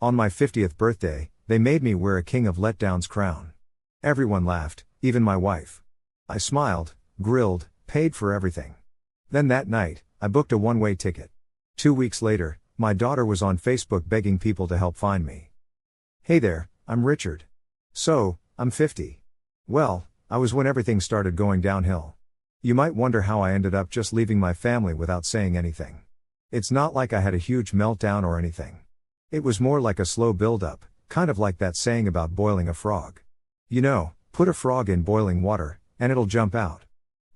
On my 50th birthday, they made me wear a King of Letdowns crown. Everyone laughed, even my wife. I smiled, grilled, paid for everything. Then that night, I booked a one-way ticket. 2 weeks later, my daughter was on Facebook begging people to help find me. Hey there, I'm Richard. So, I'm 50. Well, I was when everything started going downhill. You might wonder how I ended up just leaving my family without saying anything. It's not like I had a huge meltdown or anything. It was more like a slow build-up, kind of like that saying about boiling a frog. You know, put a frog in boiling water, and it'll jump out.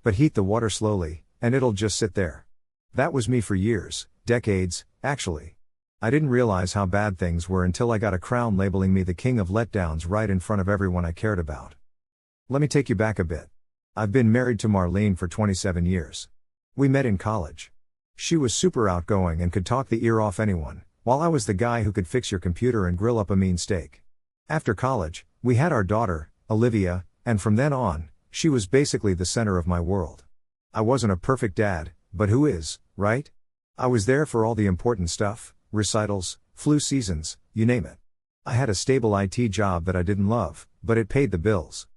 But heat the water slowly, and it'll just sit there. That was me for years, decades, actually. I didn't realize how bad things were until I got a crown labeling me the King of Letdowns right in front of everyone I cared about. Let me take you back a bit. I've been married to Marlene for 27 years. We met in college. She was super outgoing and could talk the ear off anyone, while I was the guy who could fix your computer and grill up a mean steak. After college, we had our daughter, Olivia, and from then on, she was basically the center of my world. I wasn't a perfect dad, but who is, right? I was there for all the important stuff, recitals, flu seasons, you name it. I had a stable IT job that I didn't love, but it paid the bills.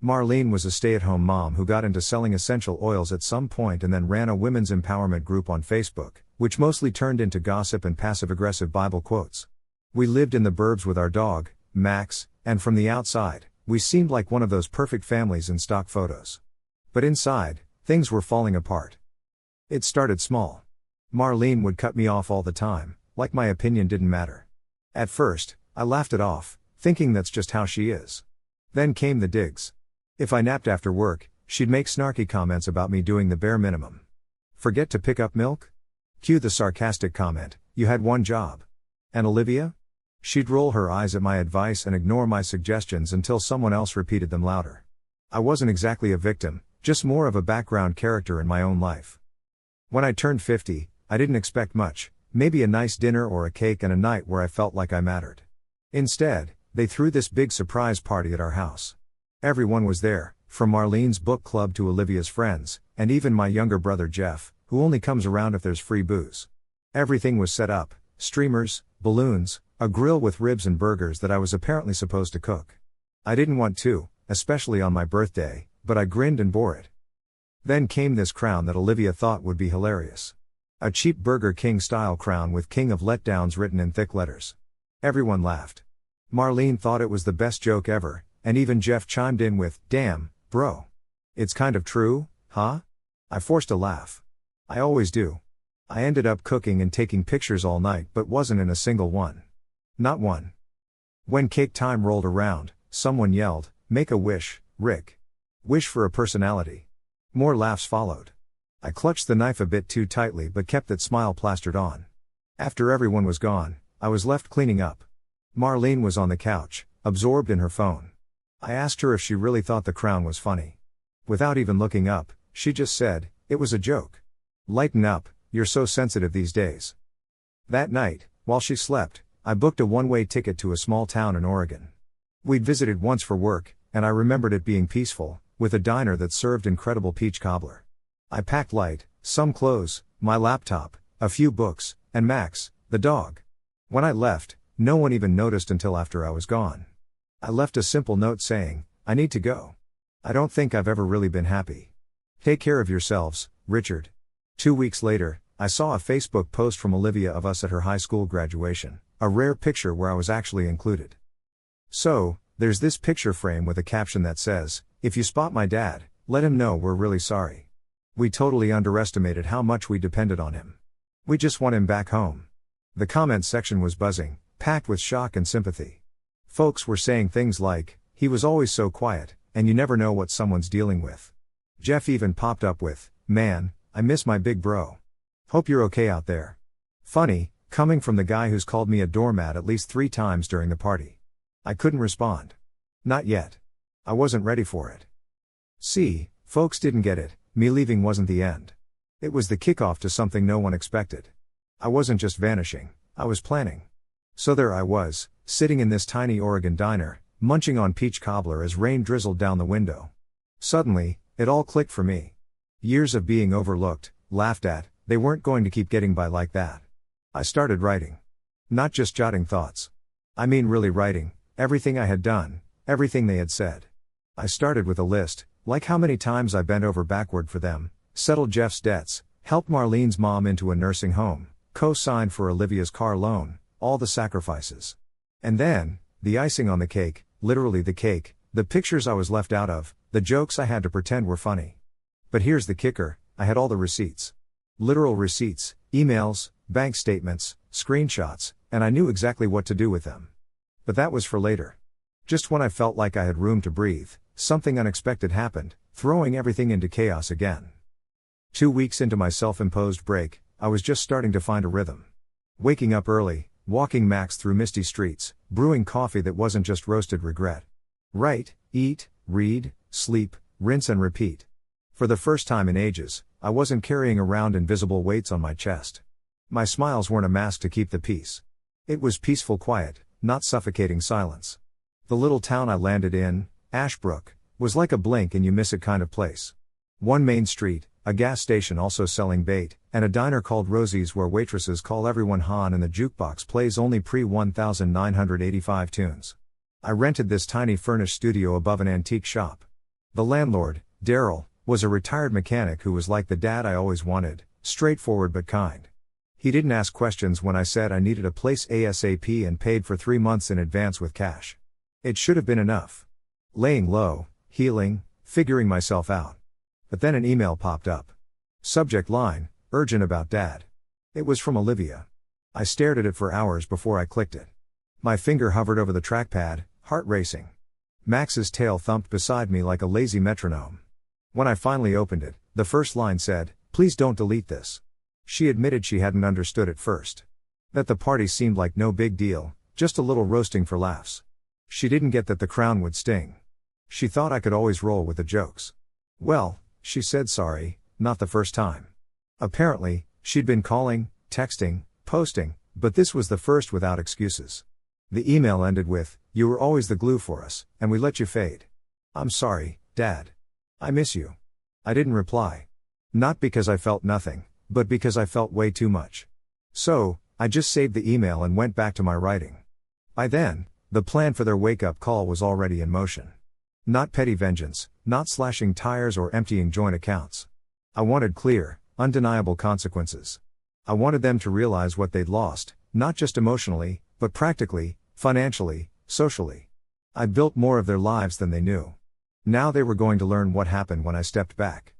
Marlene was a stay-at-home mom who got into selling essential oils at some point and then ran a women's empowerment group on Facebook, which mostly turned into gossip and passive-aggressive Bible quotes. We lived in the burbs with our dog, Max, and from the outside, we seemed like one of those perfect families in stock photos. But inside, things were falling apart. It started small. Marlene would cut me off all the time, like my opinion didn't matter. At first, I laughed it off, thinking that's just how she is. Then came the digs. If I napped after work, she'd make snarky comments about me doing the bare minimum. Forget to pick up milk? Cue the sarcastic comment, you had one job. And Olivia? She'd roll her eyes at my advice and ignore my suggestions until someone else repeated them louder. I wasn't exactly a victim, just more of a background character in my own life. When I turned 50, I didn't expect much, maybe a nice dinner or a cake and a night where I felt like I mattered. Instead, they threw this big surprise party at our house. Everyone was there, from Marlene's book club to Olivia's friends, and even my younger brother Jeff, who only comes around if there's free booze. Everything was set up, streamers, balloons, a grill with ribs and burgers that I was apparently supposed to cook. I didn't want to, especially on my birthday, but I grinned and bore it. Then came this crown that Olivia thought would be hilarious. A cheap Burger King-style crown with King of Letdowns written in thick letters. Everyone laughed. Marlene thought it was the best joke ever, and even Jeff chimed in with, "Damn, bro. It's kind of true, huh?" I forced a laugh. I always do. I ended up cooking and taking pictures all night but wasn't in a single one. Not one. When cake time rolled around, someone yelled, "Make a wish, Rick. Wish for a personality." More laughs followed. I clutched the knife a bit too tightly but kept that smile plastered on. After everyone was gone, I was left cleaning up. Marlene was on the couch, absorbed in her phone. I asked her if she really thought the crown was funny. Without even looking up, she just said, "It was a joke. Lighten up, you're so sensitive these days." That night, while she slept, I booked a one-way ticket to a small town in Oregon. We'd visited once for work, and I remembered it being peaceful, with a diner that served incredible peach cobbler. I packed light, some clothes, my laptop, a few books, and Max, the dog. When I left, no one even noticed until after I was gone. I left a simple note saying, "I need to go. I don't think I've ever really been happy. Take care of yourselves, Richard." 2 weeks later, I saw a Facebook post from Olivia of us at her high school graduation, a rare picture where I was actually included. So, there's this picture frame with a caption that says, "If you spot my dad, let him know we're really sorry. We totally underestimated how much we depended on him. We just want him back home." The comments section was buzzing, packed with shock and sympathy. Folks were saying things like, "He was always so quiet, and you never know what someone's dealing with." Jeff even popped up with, "Man, I miss my big bro. Hope you're okay out there." Funny, coming from the guy who's called me a doormat at least 3 times during the party. I couldn't respond. Not yet. I wasn't ready for it. See, folks didn't get it, me leaving wasn't the end. It was the kickoff to something no one expected. I wasn't just vanishing, I was planning. So there I was, sitting in this tiny Oregon diner, munching on peach cobbler as rain drizzled down the window. Suddenly, it all clicked for me. Years of being overlooked, laughed at, they weren't going to keep getting by like that. I started writing. Not just jotting thoughts. I mean really writing, everything I had done, everything they had said. I started with a list, like how many times I bent over backward for them, settled Jeff's debts, helped Marlene's mom into a nursing home, co-signed for Olivia's car loan, all the sacrifices. And then, the icing on the cake, literally the cake, the pictures I was left out of, the jokes I had to pretend were funny. But here's the kicker, I had all the receipts. Literal receipts, emails, bank statements, screenshots, and I knew exactly what to do with them. But that was for later. Just when I felt like I had room to breathe, something unexpected happened, throwing everything into chaos again. 2 weeks into my self-imposed break, I was just starting to find a rhythm. Waking up early, walking Max through misty streets, brewing coffee that wasn't just roasted regret. Write, eat, read, sleep, rinse and repeat. For the first time in ages, I wasn't carrying around invisible weights on my chest. My smiles weren't a mask to keep the peace. It was peaceful quiet, not suffocating silence. The little town I landed in, Ashbrook, was like a blink and you miss it kind of place. One main street, a gas station also selling bait, and a diner called Rosie's where waitresses call everyone Han and the jukebox plays only pre-1985 tunes. I rented this tiny furnished studio above an antique shop. The landlord, Daryl, was a retired mechanic who was like the dad I always wanted, straightforward but kind. He didn't ask questions when I said I needed a place ASAP and paid for 3 months in advance with cash. It should have been enough. Laying low, healing, figuring myself out. But then an email popped up. Subject line, urgent about dad. It was from Olivia. I stared at it for hours before I clicked it. My finger hovered over the trackpad, heart racing. Max's tail thumped beside me like a lazy metronome. When I finally opened it, the first line said, "Please don't delete this." She admitted she hadn't understood at first. That the party seemed like no big deal, just a little roasting for laughs. She didn't get that the crown would sting. She thought I could always roll with the jokes. Well, she said sorry, not the first time. Apparently, she'd been calling, texting, posting, but this was the first without excuses. The email ended with, "You were always the glue for us, and we let you fade. I'm sorry, Dad. I miss you." I didn't reply. Not because I felt nothing, but because I felt way too much. So, I just saved the email and went back to my writing. By then, the plan for their wake-up call was already in motion. Not petty vengeance, not slashing tires or emptying joint accounts. I wanted clear, undeniable consequences. I wanted them to realize what they'd lost, not just emotionally, but practically, financially, socially. I'd built more of their lives than they knew. Now they were going to learn what happened when I stepped back.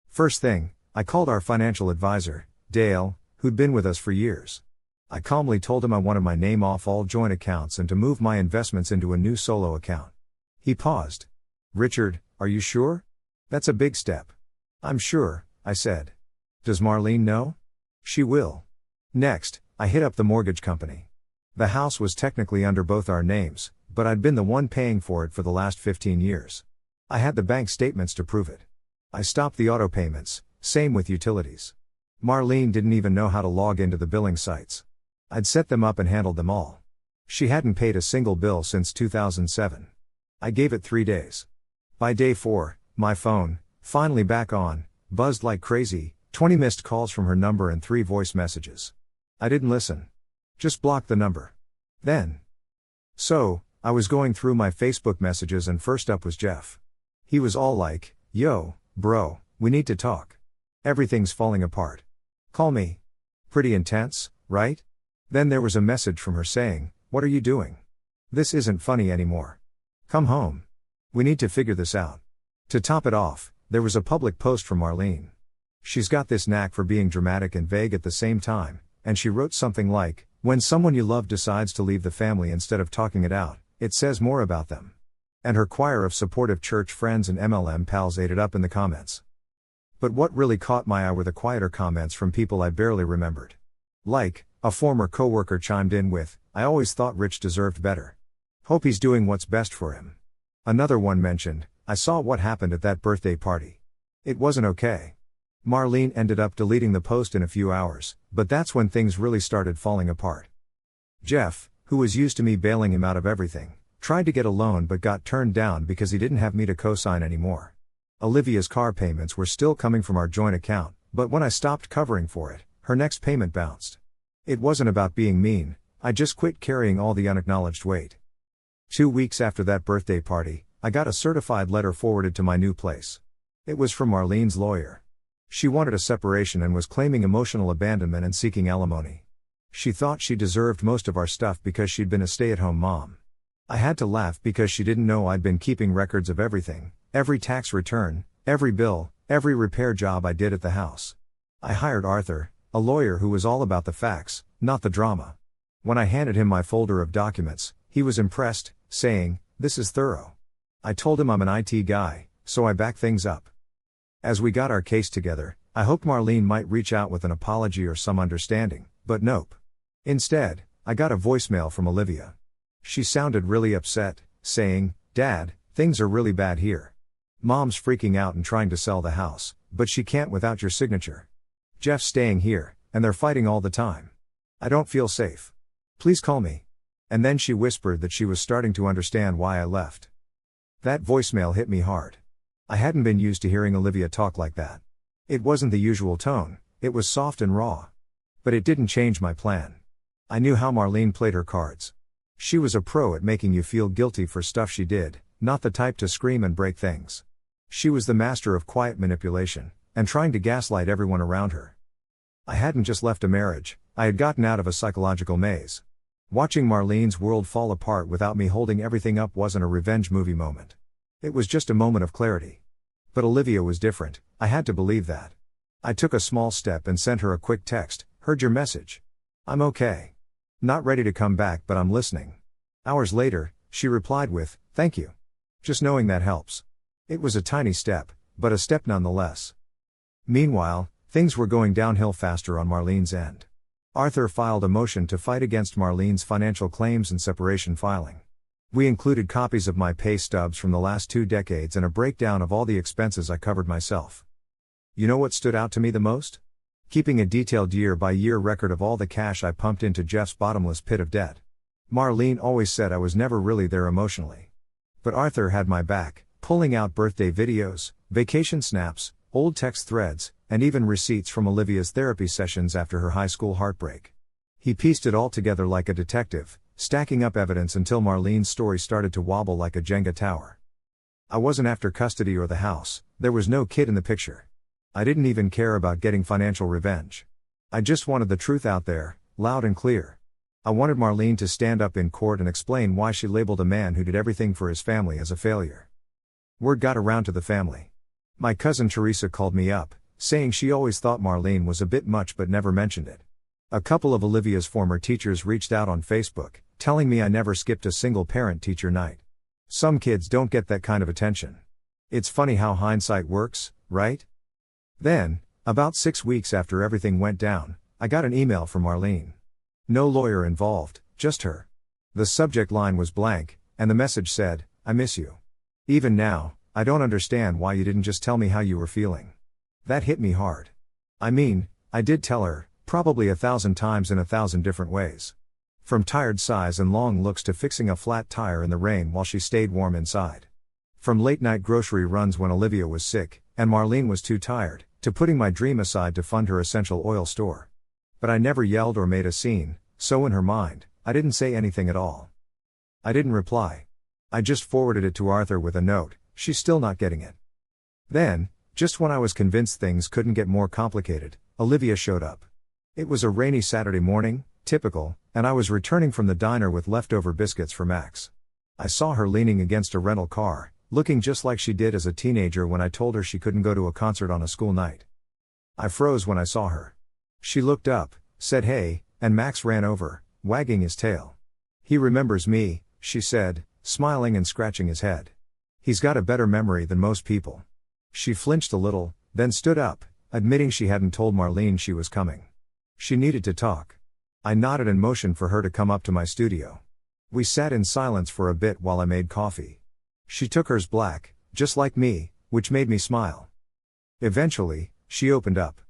First thing, I called our financial advisor, Dale, who'd been with us for years. I calmly told him I wanted my name off all joint accounts and to move my investments into a new solo account. He paused. "Richard, are you sure? That's a big step." "I'm sure," I said. "Does Marlene know?" "She will." Next, I hit up the mortgage company. The house was technically under both our names, but I'd been the one paying for it for the last 15 years. I had the bank statements to prove it. I stopped the auto payments, same with utilities. Marlene didn't even know how to log into the billing sites. I'd set them up and handled them all. She hadn't paid a single bill since 2007. I gave it 3 days. By day 4, my phone, finally back on, buzzed like crazy, 20 missed calls from her number and 3 voice messages. I didn't listen. Just blocked the number. Then. So, I was going through my Facebook messages and first up was Jeff. He was all like, "Yo, bro, we need to talk. Everything's falling apart. Call me." Pretty intense, right? Then there was a message from her saying, "What are you doing? This isn't funny anymore. Come home. We need to figure this out." To top it off, there was a public post from Marlene. She's got this knack for being dramatic and vague at the same time, and she wrote something like, "When someone you love decides to leave the family instead of talking it out, it says more about them." And her choir of supportive church friends and MLM pals ate it up in the comments. But what really caught my eye were the quieter comments from people I barely remembered. Like, a former coworker chimed in with, "I always thought Rich deserved better. Hope he's doing what's best for him." Another one mentioned, "I saw what happened at that birthday party. It wasn't okay." Marlene ended up deleting the post in a few hours, but that's when things really started falling apart. Jeff, who was used to me bailing him out of everything, tried to get a loan but got turned down because he didn't have me to co-sign anymore. Olivia's car payments were still coming from our joint account, but when I stopped covering for it, her next payment bounced. It wasn't about being mean, I just quit carrying all the unacknowledged weight. 2 weeks after that birthday party, I got a certified letter forwarded to my new place. It was from Marlene's lawyer. She wanted a separation and was claiming emotional abandonment and seeking alimony. She thought she deserved most of our stuff because she'd been a stay-at-home mom. I had to laugh because she didn't know I'd been keeping records of everything, every tax return, every bill, every repair job I did at the house. I hired Arthur, a lawyer who was all about the facts, not the drama. When I handed him my folder of documents, he was impressed, saying, "This is thorough." I told him I'm an IT guy, so I backed things up. As we got our case together, I hoped Marlene might reach out with an apology or some understanding, but nope. Instead, I got a voicemail from Olivia. She sounded really upset, saying, "Dad, things are really bad here. Mom's freaking out and trying to sell the house, but she can't without your signature. Jeff's staying here, and they're fighting all the time. I don't feel safe. Please call me." And then she whispered that she was starting to understand why I left. That voicemail hit me hard. I hadn't been used to hearing Olivia talk like that. It wasn't the usual tone, it was soft and raw. But it didn't change my plan. I knew how Marlene played her cards. She was a pro at making you feel guilty for stuff she did, not the type to scream and break things. She was the master of quiet manipulation, and trying to gaslight everyone around her. I hadn't just left a marriage, I had gotten out of a psychological maze. Watching Marlene's world fall apart without me holding everything up wasn't a revenge movie moment. It was just a moment of clarity. But Olivia was different, I had to believe that. I took a small step and sent her a quick text, "Heard your message. I'm okay. Not ready to come back, but I'm listening." Hours later, she replied with, "Thank you. Just knowing that helps." It was a tiny step, but a step nonetheless. Meanwhile, things were going downhill faster on Marlene's end. Arthur filed a motion to fight against Marlene's financial claims and separation filing. We included copies of my pay stubs from the last 2 decades and a breakdown of all the expenses I covered myself. You know what stood out to me the most? Keeping a detailed year-by-year record of all the cash I pumped into Jeff's bottomless pit of debt. Marlene always said I was never really there emotionally. But Arthur had my back, pulling out birthday videos, vacation snaps, old text threads, and even receipts from Olivia's therapy sessions after her high school heartbreak. He pieced it all together like a detective, stacking up evidence until Marlene's story started to wobble like a Jenga tower. I wasn't after custody or the house, there was no kid in the picture. I didn't even care about getting financial revenge. I just wanted the truth out there, loud and clear. I wanted Marlene to stand up in court and explain why she labeled a man who did everything for his family as a failure. Word got around to the family. My cousin Teresa called me up, saying she always thought Marlene was a bit much but never mentioned it. A couple of Olivia's former teachers reached out on Facebook, telling me I never skipped a single parent-teacher night. Some kids don't get that kind of attention. It's funny how hindsight works, right? Then, about 6 weeks after everything went down, I got an email from Marlene. No lawyer involved, just her. The subject line was blank, and the message said, "I miss you. Even now, I don't understand why you didn't just tell me how you were feeling." That hit me hard. I mean, I did tell her, probably 1,000 times in 1,000 different ways. From tired sighs and long looks to fixing a flat tire in the rain while she stayed warm inside. From late-night grocery runs when Olivia was sick, and Marlene was too tired, to putting my dream aside to fund her essential oil store. But I never yelled or made a scene, so in her mind, I didn't say anything at all. I didn't reply. I just forwarded it to Arthur with a note, "She's still not getting it." Then, just when I was convinced things couldn't get more complicated, Olivia showed up. It was a rainy Saturday morning, typical, and I was returning from the diner with leftover biscuits for Max. I saw her leaning against a rental car, looking just like she did as a teenager when I told her she couldn't go to a concert on a school night. I froze when I saw her. She looked up, said hey, and Max ran over, wagging his tail. "He remembers me," she said, smiling and scratching his head. "He's got a better memory than most people." She flinched a little, then stood up, admitting she hadn't told Marlene she was coming. She needed to talk. I nodded and motioned for her to come up to my studio. We sat in silence for a bit while I made coffee. She took hers black, just like me, which made me smile. Eventually, she opened up.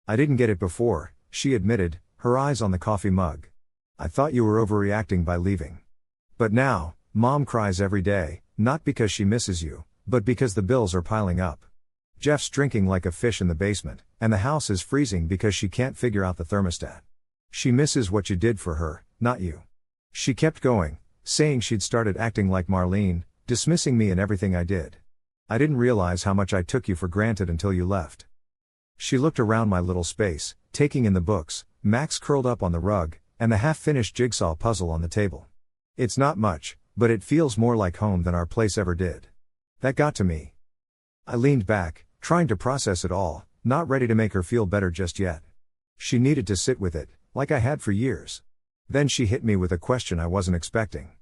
"I didn't get it before," she admitted, her eyes on the coffee mug. "I thought you were overreacting by leaving. But now, Mom cries every day, not because she misses you, but because the bills are piling up. Jeff's drinking like a fish in the basement, and the house is freezing because she can't figure out the thermostat. She misses what you did for her, not you. She kept going, saying she'd started acting like Marlene, dismissing me and everything I did. I didn't realize how much I took you for granted until you left. She looked around my little space, taking in the books, Max curled up on the rug, and the half-finished jigsaw puzzle on the table. It's not much, but it feels more like home than our place ever did. That got to me. I leaned back, trying to process it all, not ready to make her feel better just yet. She needed to sit with it, like I had for years. Then she hit me with a question I wasn't expecting.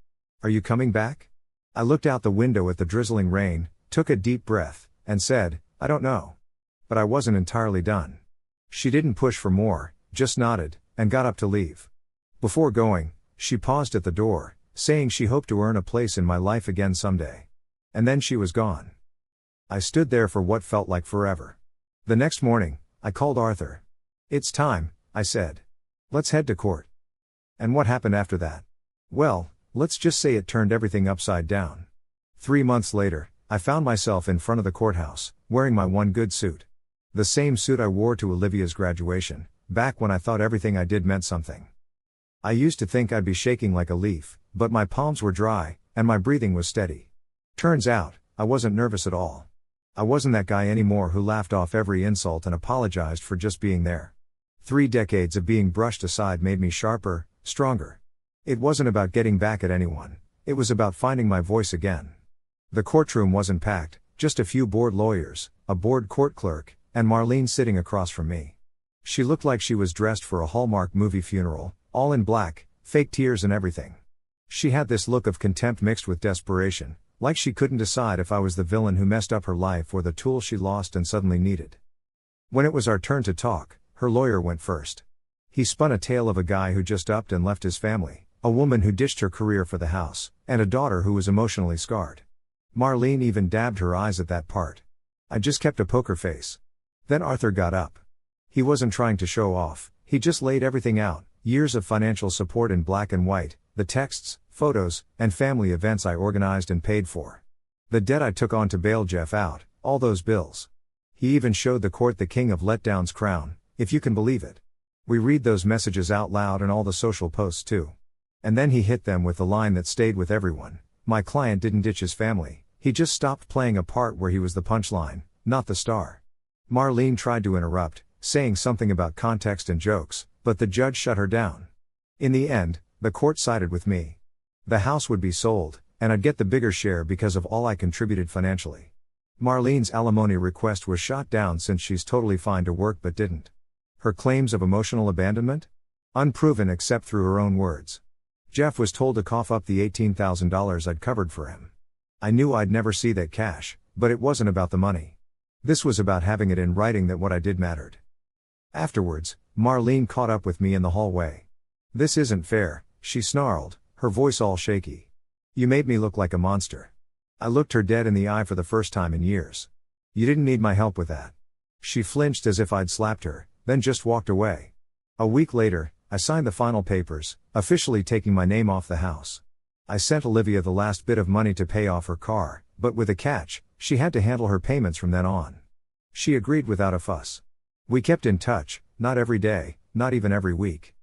Are you coming back? I looked out the window at the drizzling rain, took a deep breath, and said, I don't know. But I wasn't entirely done. She didn't push for more, just nodded, and got up to leave. Before going, she paused at the door, saying she hoped to earn a place in my life again someday. And then she was gone. I stood there for what felt like forever. The next morning, I called Arthur. It's time, I said. Let's head to court. And what happened after that? Well, let's just say it turned everything upside down. 3 months later, I found myself in front of the courthouse, wearing my one good suit. The same suit I wore to Olivia's graduation, back when I thought everything I did meant something. I used to think I'd be shaking like a leaf, but my palms were dry, and my breathing was steady. Turns out, I wasn't nervous at all. I wasn't that guy anymore who laughed off every insult and apologized for just being there. 3 decades of being brushed aside made me sharper, stronger. It wasn't about getting back at anyone, it was about finding my voice again. The courtroom wasn't packed, just a few bored lawyers, a bored court clerk, and Marlene sitting across from me. She looked like she was dressed for a Hallmark movie funeral, all in black, fake tears and everything. She had this look of contempt mixed with desperation, like she couldn't decide if I was the villain who messed up her life or the tool she lost and suddenly needed. When it was our turn to talk, her lawyer went first. He spun a tale of a guy who just upped and left his family, a woman who ditched her career for the house, and a daughter who was emotionally scarred. Marlene even dabbed her eyes at that part. I just kept a poker face. Then Arthur got up. He wasn't trying to show off, he just laid everything out, years of financial support in black and white, the texts, photos, and family events I organized and paid for. The debt I took on to bail Jeff out, all those bills. He even showed the court the king of Letdowns crown, if you can believe it. We read those messages out loud and all the social posts too. And then he hit them with the line that stayed with everyone. My client didn't ditch his family, he just stopped playing a part where he was the punchline, not the star. Marlene tried to interrupt, saying something about context and jokes, but the judge shut her down. In the end, the court sided with me. The house would be sold, and I'd get the bigger share because of all I contributed financially. Marlene's alimony request was shot down since she's totally fine to work but didn't. Her claims of emotional abandonment? Unproven except through her own words. Jeff was told to cough up the $18,000 I'd covered for him. I knew I'd never see that cash, but it wasn't about the money. This was about having it in writing that what I did mattered. Afterwards, Marlene caught up with me in the hallway. This isn't fair, she snarled, her voice all shaky. You made me look like a monster. I looked her dead in the eye for the first time in years. You didn't need my help with that. She flinched as if I'd slapped her, then just walked away. A week later, I signed the final papers, officially taking my name off the house. I sent Olivia the last bit of money to pay off her car, but with a catch, she had to handle her payments from then on. She agreed without a fuss. We kept in touch, not every day, not even every week.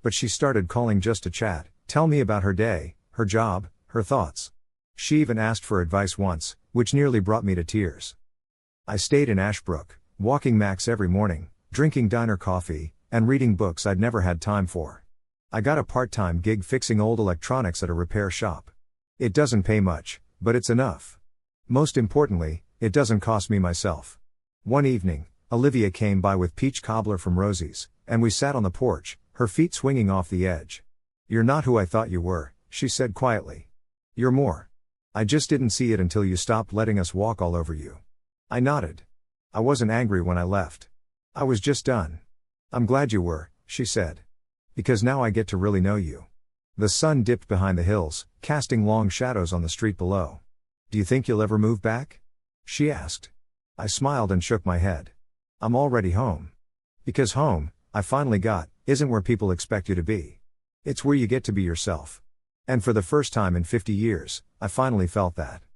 But she started calling just to chat, tell me about her day, her job, her thoughts. She even asked for advice once, which nearly brought me to tears. I stayed in Ashbrook, walking Max every morning, drinking diner coffee, and reading books I'd never had time for. I got a part-time gig fixing old electronics at a repair shop. It doesn't pay much, but it's enough. Most importantly, it doesn't cost me myself. One evening, Olivia came by with peach cobbler from Rosie's, and we sat on the porch, her feet swinging off the edge. You're not who I thought you were, she said quietly. You're more. I just didn't see it until you stopped letting us walk all over you. I nodded. I wasn't angry when I left. I was just done. I'm glad you were, she said. Because now I get to really know you. The sun dipped behind the hills, casting long shadows on the street below. Do you think you'll ever move back? She asked. I smiled and shook my head. I'm already home. Because home, I finally got, isn't where people expect you to be. It's where you get to be yourself. And for the first time in 50 years, I finally felt that.